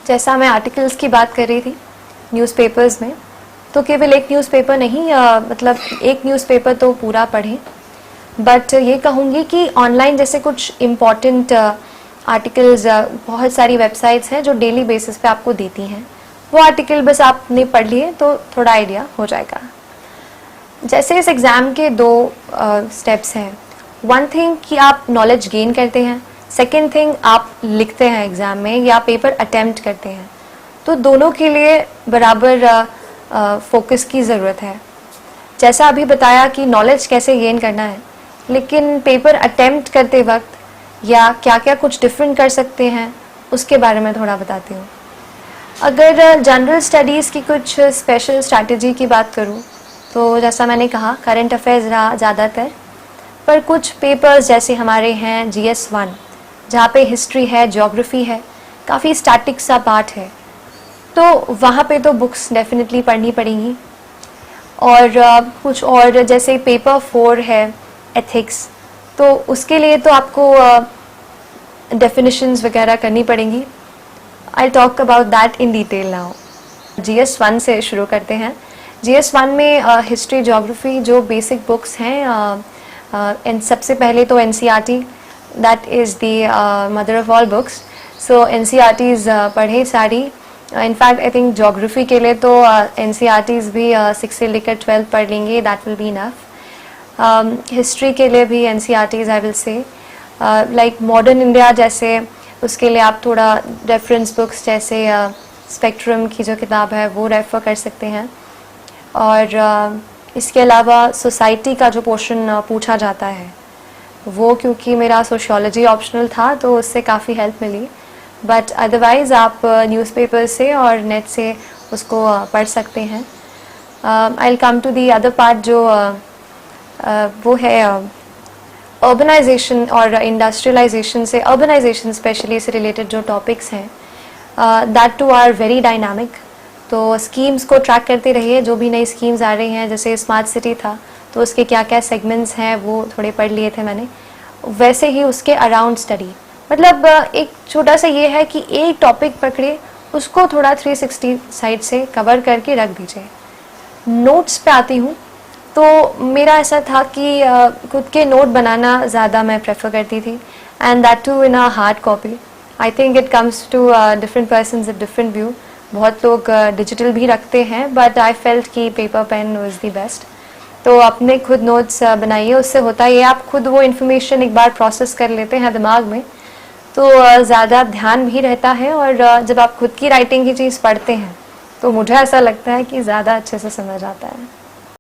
जैसा मैं आर्टिकल्स की बात कर रही थी न्यूज़पेपर्स में, तो केवल एक न्यूज़पेपर नहीं, मतलब एक न्यूज़पेपर तो पूरा पढ़ें, बट ये कहूँगी कि ऑनलाइन जैसे कुछ इम्पॉर्टेंट आर्टिकल्स, बहुत सारी वेबसाइट्स हैं जो डेली बेसिस पे आपको देती हैं, वो आर्टिकल बस आपने पढ़ लिए तो थोड़ा आइडिया हो जाएगा। जैसे इस एग्ज़ाम के दो स्टेप्स हैं, वन थिंग कि आप नॉलेज गेन करते हैं, सेकेंड थिंग आप लिखते हैं एग्ज़ाम में या पेपर अटेम्प्ट करते हैं, तो दोनों के लिए बराबर फोकस की ज़रूरत है। जैसा अभी बताया कि नॉलेज कैसे गेन करना है, लेकिन पेपर अटेम्प्ट करते वक्त या क्या क्या कुछ डिफरेंट कर सकते हैं उसके बारे में थोड़ा बताती हूँ। अगर जनरल स्टडीज़ की कुछ स्पेशल स्ट्रैटेजी की बात करूँ तो जैसा मैंने कहा करंट अफेयर्स रहा ज़्यादातर, पर कुछ पेपर्स जैसे हमारे हैं GS1 जहाँ पे हिस्ट्री है, ज्योग्राफी है, काफ़ी स्टैटिक सा पार्ट है, तो वहाँ पे तो बुक्स डेफिनेटली पढ़नी पड़ेंगी। और कुछ और जैसे पेपर 4 है एथिक्स, तो उसके लिए तो आपको डेफिनेशंस वगैरह करनी पड़ेंगी। I talk about that in detail now. GS1 से शुरू करते हैं। GS1 में हिस्ट्री ज्योग्राफी जो बेसिक बुक्स हैं, सबसे पहले तो NCERT, that is the mother of all books. So NCERTs पढ़े सारी। इनफैक्ट आई थिंक ज्योग्राफी के लिए तो NCERTs भी 6 से लेकर 12 पढ़ लेंगे, that will be enough. History के लिए भी NCERTs I will say, like modern India जैसे, उसके लिए आप थोड़ा रेफरेंस बुक्स जैसे स्पेक्ट्रम की जो किताब है वो रेफ़र कर सकते हैं। और इसके अलावा सोसाइटी का जो पोर्शन पूछा जाता है वो, क्योंकि मेरा सोशियोलॉजी ऑप्शनल था तो उससे काफ़ी हेल्प मिली, बट अदरवाइज़ आप न्यूज़पेपर से और नेट से उसको पढ़ सकते हैं। I will come to the other part जो वो है अर्बनाइजेशन और इंडस्ट्रियलाइजेशन से, अर्बनाइजेशन स्पेशली से रिलेटेड जो टॉपिक्स हैं, that too are very dynamic. तो स्कीम्स को ट्रैक करते रहिए, जो भी नई स्कीम्स आ रही हैं, जैसे स्मार्ट सिटी था तो उसके क्या क्या सेगमेंट्स हैं वो थोड़े पढ़ लिए थे मैंने, वैसे ही उसके अराउंड स्टडी। मतलब एक छोटा सा ये है कि एक टॉपिक पकड़े, उसको थोड़ा 360 साइड से कवर करके रख दीजिए। नोट्स पे आती हूँ, तो मेरा ऐसा था कि खुद के नोट बनाना ज़्यादा मैं प्रेफर करती थी, and that too in a hard copy. I think it comes to different persons a different view. बहुत लोग डिजिटल भी रखते हैं, बट आई फेल्ट कि paper pen was the best. तो अपने खुद नोट्स बनाइए, उससे होता है आप खुद वो इन्फॉर्मेशन एक बार प्रोसेस कर लेते हैं दिमाग में, तो ज़्यादा ध्यान भी रहता है। और जब आप खुद की राइटिंग की चीज़ पढ़ते हैं तो मुझे ऐसा लगता है कि ज़्यादा अच्छे से समझ आता है।